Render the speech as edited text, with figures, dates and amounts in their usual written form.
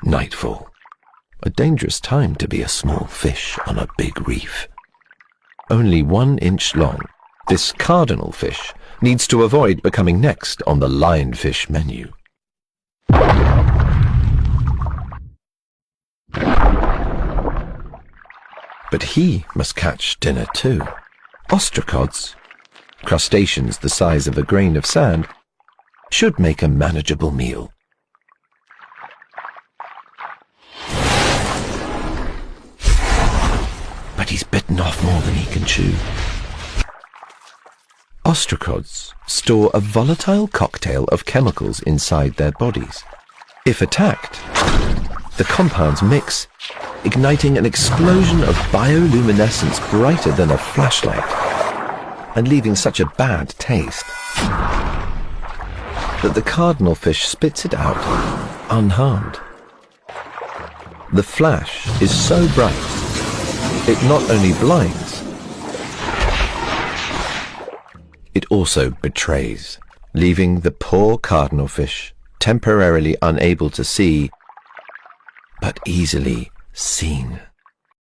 Nightfall. A dangerous time to be a small fish on a big reef. Only 1 inch long, this cardinalfish needs to avoid becoming next on the lionfish menu. But he must catch dinner too. Ostracods, crustaceans the size of a grain of sand, should make a manageable meal. But he's bitten off more than he can chew. Ostracods store a volatile cocktail of chemicals inside their bodies. If attacked, the compounds mix, igniting an explosion of bioluminescence brighter than a flashlight, and leaving such a bad taste that the cardinalfish spits it out unharmed. The flash is so bright, it not only blinds, it also betrays, leaving the poor cardinalfish temporarily unable to see, but easily seen.